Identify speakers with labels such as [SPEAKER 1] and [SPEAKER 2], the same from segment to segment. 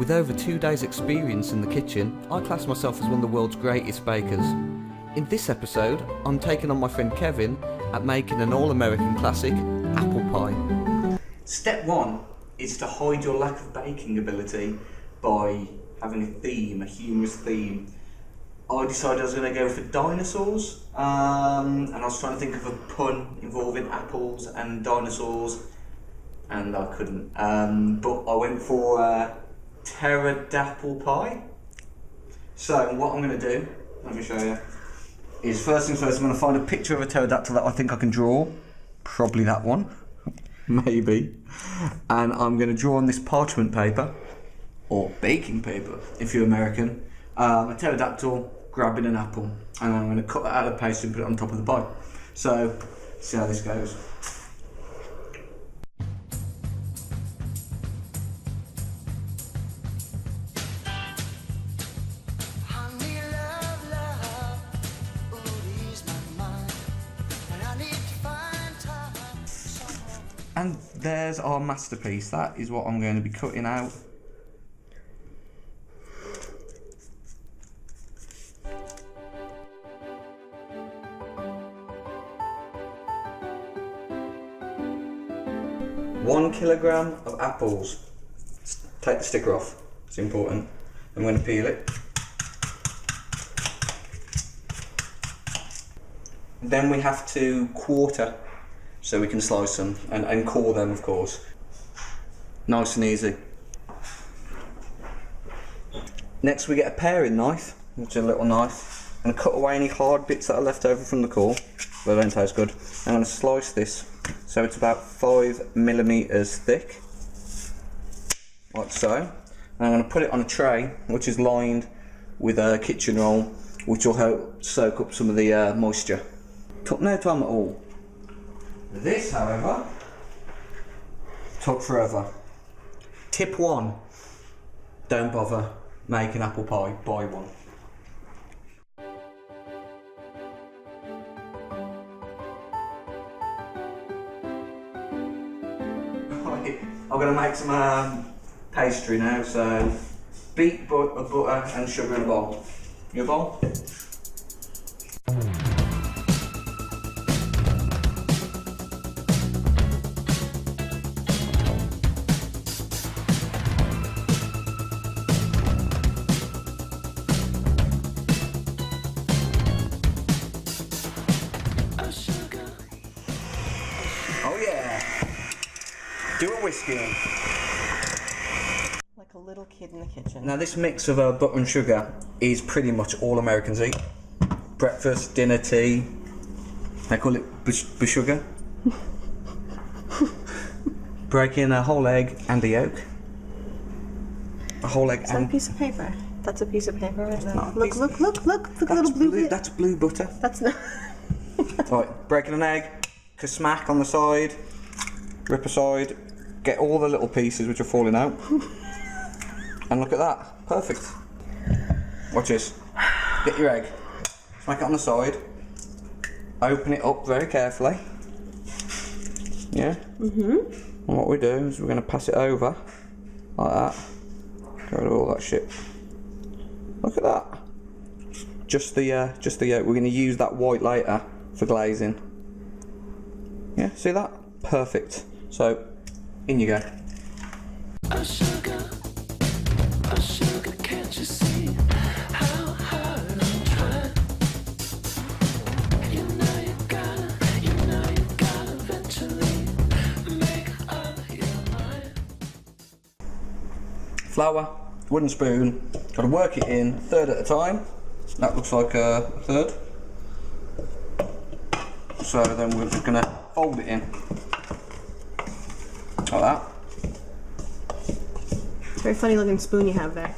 [SPEAKER 1] With over 2 days' experience in the kitchen, I class myself as one of the world's greatest bakers. In this episode, I'm taking on my friend Kevin at making an all-American classic, apple pie. Step 1 is to hide your lack of baking ability by having a theme, a humorous theme. I decided I was going to go for dinosaurs, and I was trying to think of a pun involving apples and dinosaurs, and I couldn't. But I went for pterodactyl pie. So what I'm going to do, let me show you, is first things first, I'm going to find a picture of a pterodactyl that I think I can draw. Probably that one, maybe. And I'm going to draw on this parchment paper, or baking paper if you're American, a pterodactyl grabbing an apple, and I'm going to cut that out of the paste and put it on top of the pie. So, see how this goes. And there's our masterpiece. That is what I'm going to be cutting out. One kilogram of apples. Take the sticker off, it's important. I'm going to peel it. Then we have to quarter, so we can slice them and core them, of course. Nice and easy. Next we get a paring knife, which is a little knife, and cut away any hard bits that are left over from the core, but they don't taste good. I'm going to slice this so it's about 5mm thick, like so. And I'm going to put it on a tray which is lined with a kitchen roll, which will help soak up some of the moisture. Took no time at all. This, however, took forever. Tip 1, don't bother making apple pie, buy one. Right, I'm going to make some pastry now, so beat butter and sugar in a bowl. Your bowl? Oh yeah! Do a whisking.
[SPEAKER 2] Like a little kid in the kitchen.
[SPEAKER 1] Now this mix of butter and sugar is pretty much all Americans eat. Breakfast, dinner, tea. They call it sugar. Break in a whole egg and a yolk. A whole egg
[SPEAKER 2] Is that
[SPEAKER 1] and...
[SPEAKER 2] a piece of paper? That's a piece of paper right there.
[SPEAKER 1] not a
[SPEAKER 2] Look,
[SPEAKER 1] piece
[SPEAKER 2] look, look, look, look, a little blue bit.
[SPEAKER 1] That's blue butter.
[SPEAKER 2] That's not...
[SPEAKER 1] Right, breaking an egg, smack on the side, rip aside, get all the little pieces which are falling out, and look at that, perfect. Watch this, get your egg, smack it on the side, open it up very carefully, yeah? And what we do is we're going to pass it over, like that, get rid of all that shit. Look at that, just the yolk. We're going to use that white later for glazing. Yeah, see that? Perfect. So, in you go.
[SPEAKER 3] Oh sugar, can't you see how hard I'm trying? You know you gotta eventually make up your mind.
[SPEAKER 1] Flour, wooden spoon, gotta work it in, third at a time. That looks like a third. So then we're just gonna fold it in. Like that.
[SPEAKER 2] Very funny looking spoon you have there.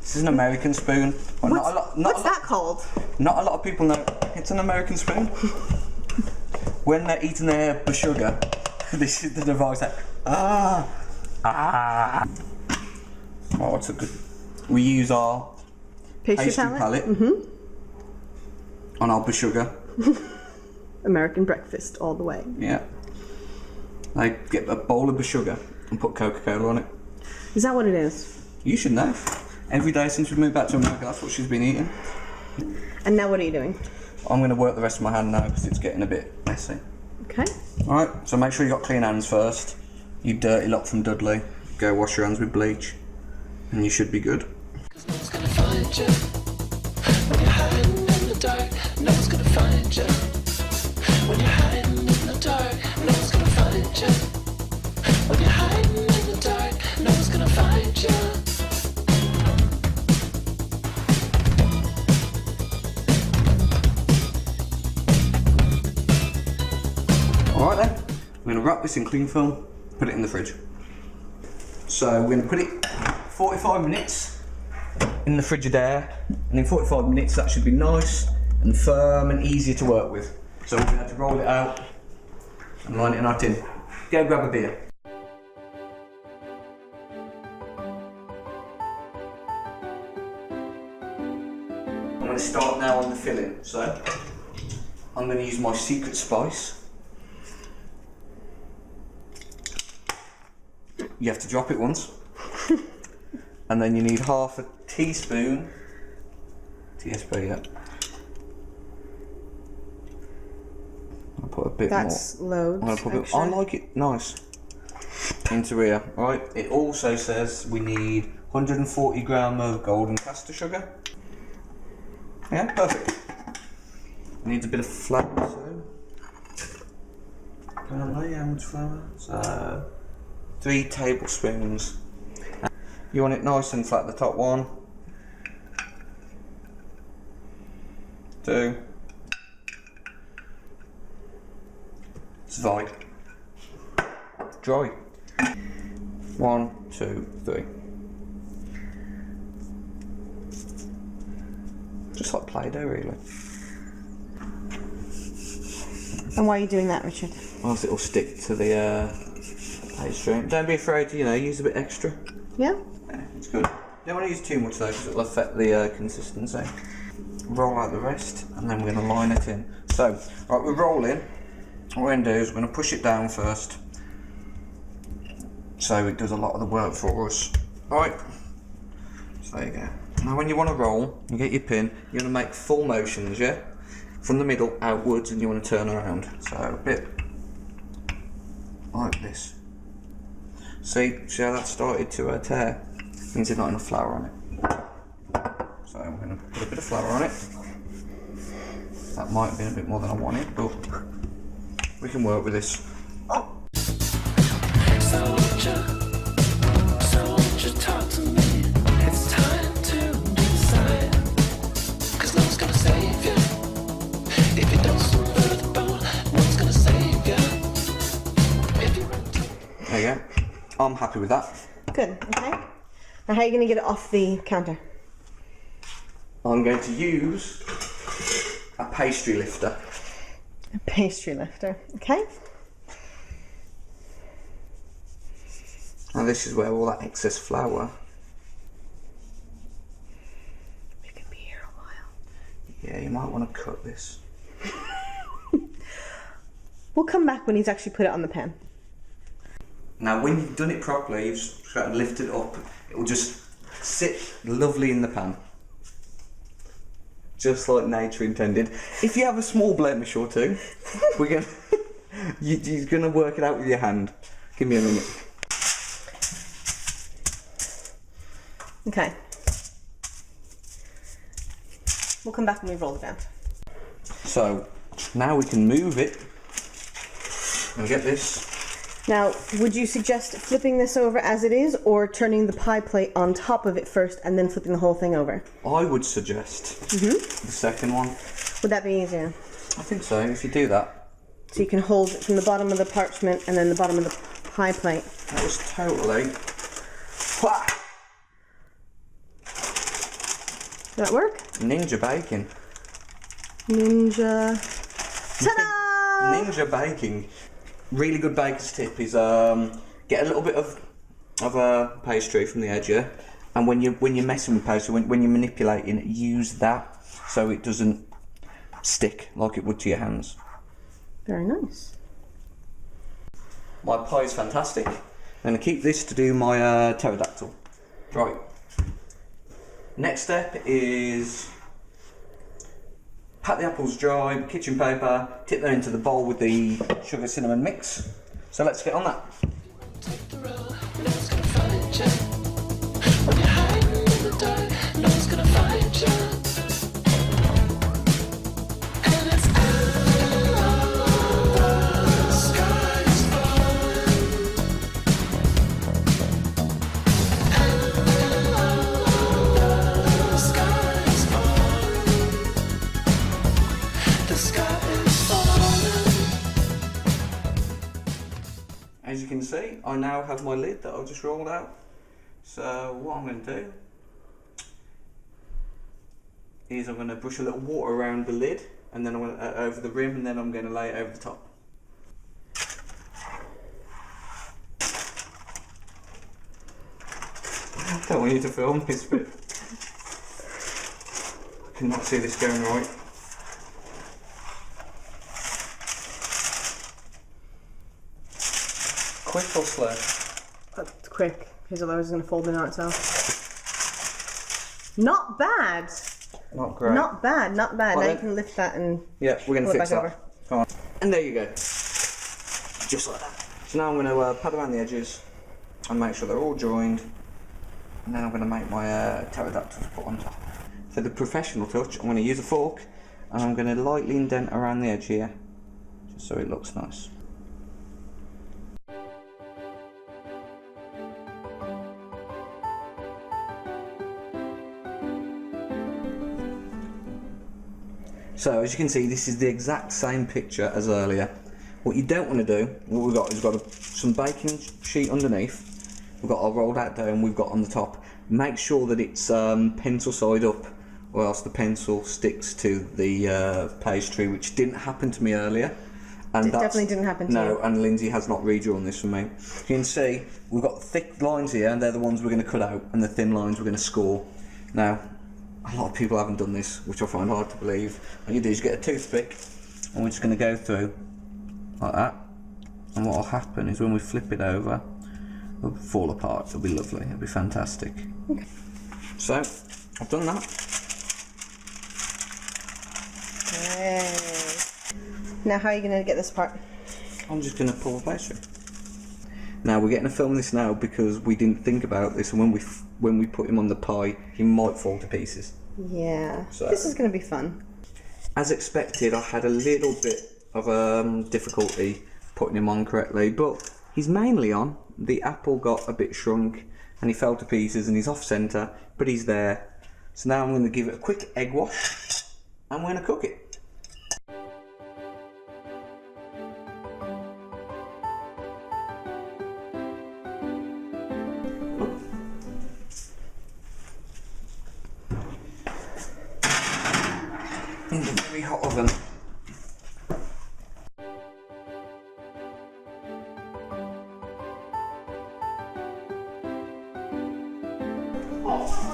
[SPEAKER 1] This is an American spoon. Well,
[SPEAKER 2] What's that called?
[SPEAKER 1] Not a lot of people know it's an American spoon. When they're eating their sugar, this is the device that Oh, what's a good? We use our pastry palette on our sugar.
[SPEAKER 2] American breakfast all the way.
[SPEAKER 1] Yeah. I get a bowl of sugar and put Coca-Cola on it.
[SPEAKER 2] Is that what it is?
[SPEAKER 1] You should know. Every day since we moved back to America, that's what she's been eating.
[SPEAKER 2] And now what are you doing?
[SPEAKER 1] I'm going to work the rest of my hand now because it's getting a bit messy.
[SPEAKER 2] Okay.
[SPEAKER 1] Alright, so make sure you got clean hands first. You dirty lot from Dudley. Go wash your hands with bleach. And you should be good.
[SPEAKER 3] Cause no one's gonna find you when you're hiding in the dark. No one's gonna find you when you're hiding in the dark. No one's gonna find you when you're hiding in the dark. No one's gonna find you.
[SPEAKER 1] Alright then, we're going to wrap this in cling film, put it in the fridge. So we're going to put it 45 minutes in the Frigidaire, and in 45 minutes that should be nice and firm and easier to work with. So we're going to have to roll it out and line it in our tin. Go grab a beer. I'm going to start now on the filling. So I'm going to use my secret spice. You have to drop it once. And then you need half a teaspoon. TSP, yeah. I'll put a bit
[SPEAKER 2] That's
[SPEAKER 1] more.
[SPEAKER 2] loads.
[SPEAKER 1] I'm gonna put a bit,
[SPEAKER 2] extra.
[SPEAKER 1] I like it nice. Into here, right? It also says we need 140 gram of golden caster sugar. Yeah, perfect. Needs a bit of flour, so. Apparently, how much flour? So. 3 tablespoons. You want it nice and flat, the top one. 2. Zwei. Dry. 1, 2, 3. Just like Play-Doh, really.
[SPEAKER 2] And why are you doing that, Richard?
[SPEAKER 1] Else it'll stick to the pastry. Don't be afraid to, use a bit extra.
[SPEAKER 2] Yeah?
[SPEAKER 1] Yeah, it's good. Don't want to use too much though because it'll affect the consistency. Roll out the rest and then we're going to line it in. So, right, we're rolling. What we're going to do is we're going to push it down first. So it does a lot of the work for us. Alright. So there you go. Now when you want to roll, you get your pin, you're going to make full motions, yeah? From the middle outwards and you want to turn around. So a bit like this. See how that started to tear? Means there's not enough flour on it. So I'm going to put a bit of flour on it. That might have been a bit more than I wanted, but we can work with this.
[SPEAKER 3] So won't you talk to me? It's time to decide. Cause no one's gonna save you. If you don't swim under the boat, no one's gonna save you. If you run to
[SPEAKER 1] There you go. I'm happy with that.
[SPEAKER 2] Good, okay. Now how are you going to get it off the counter?
[SPEAKER 1] I'm going to use a pastry lifter.
[SPEAKER 2] A pastry lifter, okay.
[SPEAKER 1] Now this is where all that excess flour.
[SPEAKER 2] We could be here a while.
[SPEAKER 1] Yeah, you might want to cut this.
[SPEAKER 2] We'll come back when he's actually put it on the pan.
[SPEAKER 1] Now when you've done it properly, you've just got to lift it up. It will just sit lovely in the pan. Just like nature intended. If you have a small blemish or two, you're gonna work it out with your hand. Give me a minute.
[SPEAKER 2] Okay. We'll come back when we've rolled it down.
[SPEAKER 1] So now we can move it and get this.
[SPEAKER 2] Now, would you suggest flipping this over as it is, or turning the pie plate on top of it first and then flipping the whole thing over?
[SPEAKER 1] I would suggest the second one.
[SPEAKER 2] Would that be easier?
[SPEAKER 1] I think so, if you do that.
[SPEAKER 2] So you can hold it from the bottom of the parchment and then the bottom of the pie plate.
[SPEAKER 1] That was totally... Wha!
[SPEAKER 2] Does that work?
[SPEAKER 1] Ninja baking.
[SPEAKER 2] Ninja. Ta-da!
[SPEAKER 1] Ninja baking. Really good baker's tip is get a little bit of pastry from the edge, yeah? And when you're messing with pastry, when you're manipulating it, use that so it doesn't stick like it would to your hands.
[SPEAKER 2] Very nice.
[SPEAKER 1] My pie is fantastic. I'm going to keep this to do my pterodactyl. Right. Next step is pat the apples dry with kitchen paper, tip them into the bowl with the sugar cinnamon mix. So let's get on that.
[SPEAKER 3] Take the road, no one's gonna find you. When you're hiding in the dark, no one's gonna find you. And it's out, the sky is falling. The sky is falling. The sky is falling.
[SPEAKER 1] As you can see, I now have my lid that I've just rolled out. So what I'm going to do is I'm going to brush a little water around the lid, and then I'm going to over the rim, and then I'm going to lay it over the top. I don't want you to film this bit. I cannot see this going right. Quick or slow?
[SPEAKER 2] That's quick, because otherwise it's going to fold in on itself. Not bad.
[SPEAKER 1] Not great.
[SPEAKER 2] Not bad, not bad.
[SPEAKER 1] Well,
[SPEAKER 2] now you
[SPEAKER 1] then-
[SPEAKER 2] can lift that and
[SPEAKER 1] Yeah, we're going to
[SPEAKER 2] pull it
[SPEAKER 1] fix
[SPEAKER 2] back
[SPEAKER 1] that.
[SPEAKER 2] over.
[SPEAKER 1] Come on. And there you go. Just like that. So now I'm going to pat around the edges and make sure they're all joined. And then I'm going to make my pterodactyls put on top. For the professional touch, I'm going to use a fork and I'm going to lightly indent around the edge here, just so it looks nice. So as you can see, this is the exact same picture as earlier. What you don't want to do, what we've got is some baking sheet underneath. We've got our rolled out dough and we've got on the top. Make sure that it's pencil side up, or else the pencil sticks to the pastry, which didn't happen to me earlier. And
[SPEAKER 2] It definitely didn't happen to you.
[SPEAKER 1] No, and Lindsay has not redrawn this for me. You can see we've got the thick lines here, and they're the ones we're going to cut out, and the thin lines we're going to score. Now, a lot of people haven't done this, which I find hard to believe. What you do is get a toothpick, and we're just going to go through like that. And what will happen is when we flip it over, it'll fall apart. It'll be lovely. It'll be fantastic.
[SPEAKER 2] Okay.
[SPEAKER 1] So, I've done that.
[SPEAKER 2] Hey. Now how are you going to get this apart?
[SPEAKER 1] I'm just going to pull the pastry. Now we're getting to film this now because we didn't think about this, and when we put him on the pie, he might fall to pieces.
[SPEAKER 2] Yeah.
[SPEAKER 1] So-
[SPEAKER 2] This is going to be fun.
[SPEAKER 1] As expected, I had a little bit of difficulty putting him on correctly, but he's mainly on. The apple got a bit shrunk and he fell to pieces and he's off centre, but he's there. So now I'm going to give it a quick egg wash and we're going to cook it. In the very hot oven.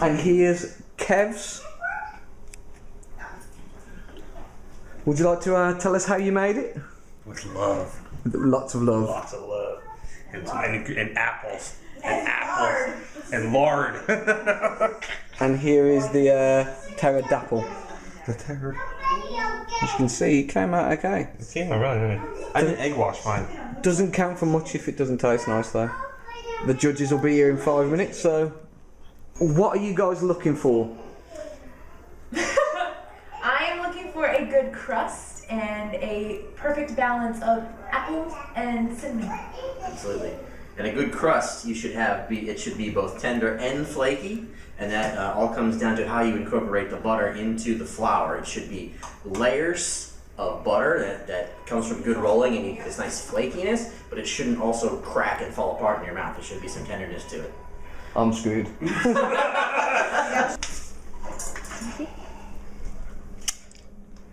[SPEAKER 1] And here's Kev's. Would you like to tell us how you made it?
[SPEAKER 4] With love.
[SPEAKER 1] Lots of love.
[SPEAKER 4] Lots of love. And apples. And apples. And lard.
[SPEAKER 1] And here is the pterodactyl.
[SPEAKER 4] The terror.
[SPEAKER 1] As you can see, it came out okay.
[SPEAKER 4] It came out really nice. I didn't egg wash mine.
[SPEAKER 1] Doesn't count for much if it doesn't taste nice though. The judges will be here in 5 minutes, so what are you guys looking for?
[SPEAKER 5] I am looking for a good crust and a perfect balance of apples and cinnamon.
[SPEAKER 6] Absolutely. And a good crust you should have, it should be both tender and flaky, and that all comes down to how you incorporate the butter into the flour. It should be layers of butter that comes from good rolling and this nice flakiness, but it shouldn't also crack and fall apart in your mouth. There should be some tenderness to it.
[SPEAKER 1] I'm screwed.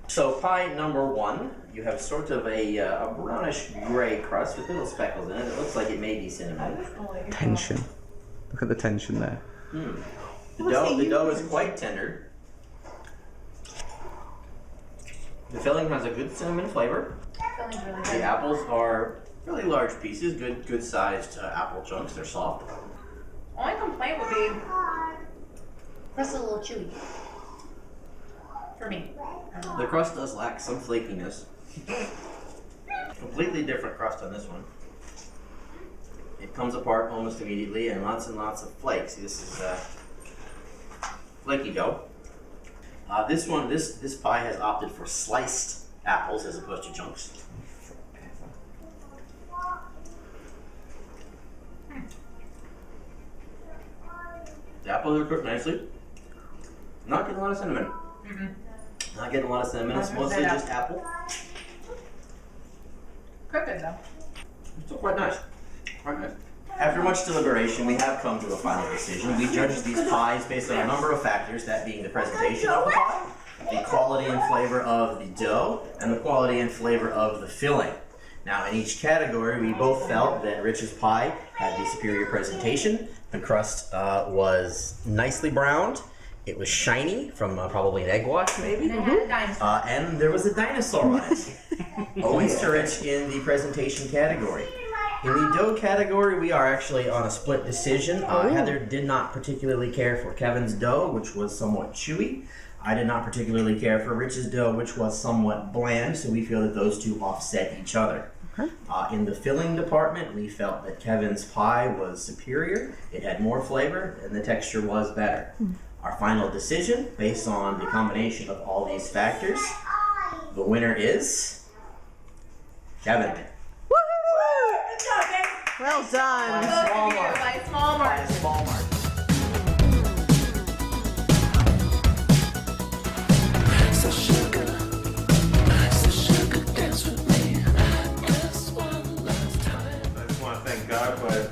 [SPEAKER 6] So pie number one, you have sort of a brownish gray crust with little speckles in it. It looks like it may be cinnamon.
[SPEAKER 1] Tension. Look at the tension there.
[SPEAKER 6] The dough is quite tender. The filling has a good cinnamon flavor.
[SPEAKER 5] Filling's really
[SPEAKER 6] The
[SPEAKER 5] good.
[SPEAKER 6] apples are fairly large pieces, good sized apple chunks. They're soft.
[SPEAKER 5] Only complaint would be crust is a little chewy. For me.
[SPEAKER 6] The crust does lack some flakiness. Completely different crust on this one. It comes apart almost immediately and lots of flakes. See, this is flaky dough. This one, this pie has opted for sliced apples as opposed to chunks. The apples are cooked nicely. Not getting a lot of cinnamon. Not getting a lot of cinnamon. It's mostly just apple.
[SPEAKER 5] Cooking though.
[SPEAKER 6] It's still quite nice. Quite nice. After much deliberation, we have come to a final decision. We judged these pies based on a number of factors, that being the presentation of the pie, the quality and flavor of the dough, and the quality and flavor of the filling. Now, in each category, we both felt that Rich's pie had the superior presentation. The crust was nicely browned. It was shiny from probably an egg wash, maybe.
[SPEAKER 5] And it had a dinosaur.
[SPEAKER 6] And there was a dinosaur on it. Always to Rich in the presentation category. In the dough category, we are actually on a split decision. Heather did not particularly care for Kevin's dough, which was somewhat chewy. I did not particularly care for Rich's dough, which was somewhat bland, so we feel that those two offset each other. In the filling department, we felt that Kevin's pie was superior. It had more flavor, and the texture was better. Our final decision, based on the combination of all these factors, the winner is Kevin.
[SPEAKER 5] Good job, babe.
[SPEAKER 2] Well done.
[SPEAKER 6] Small
[SPEAKER 5] Look at you,
[SPEAKER 6] mark.
[SPEAKER 5] by a small
[SPEAKER 6] By a
[SPEAKER 5] margin.
[SPEAKER 6] small mark.
[SPEAKER 3] So sugar, dance with me. Just one last time.
[SPEAKER 4] I just want to thank God, but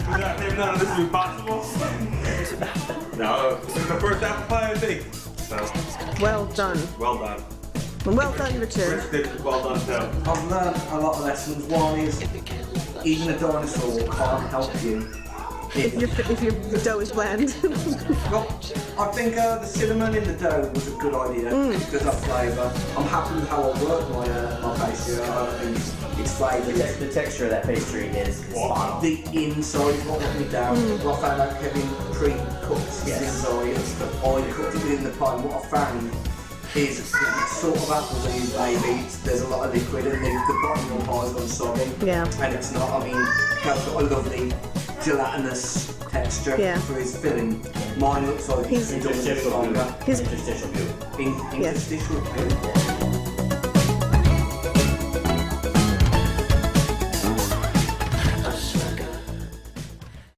[SPEAKER 4] without him, none of this would be possible. No, this is the first apple pie I think. So,
[SPEAKER 2] Well done.
[SPEAKER 4] well done.
[SPEAKER 2] And well done, Richard.
[SPEAKER 4] Rich did it well done too.
[SPEAKER 7] I've learned a lot of lessons. One is even a dinosaur can't help you.
[SPEAKER 2] If your dough is bland.
[SPEAKER 7] Well, I think the cinnamon in the dough was a good idea. It does have flavour. I'm happy with how I work my pastry. I think it's flavoured.
[SPEAKER 6] The texture of that pastry is spot on.
[SPEAKER 7] The inside is what let me down. Well, I found out Kevin pre-cooked the inside. I cooked it in the pie. What I found is it's sort of Applebee's, baby. There's a lot of liquid and the bottom of the pie's gone soggy.
[SPEAKER 2] Yeah.
[SPEAKER 7] And it's not. I mean, Kel's got a lovely gelatinous texture
[SPEAKER 2] Yeah.
[SPEAKER 7] for his filling. Mine looks like
[SPEAKER 2] He's-
[SPEAKER 7] it's a bit stronger.
[SPEAKER 2] His
[SPEAKER 6] Interstitial goo.
[SPEAKER 7] Interstitial.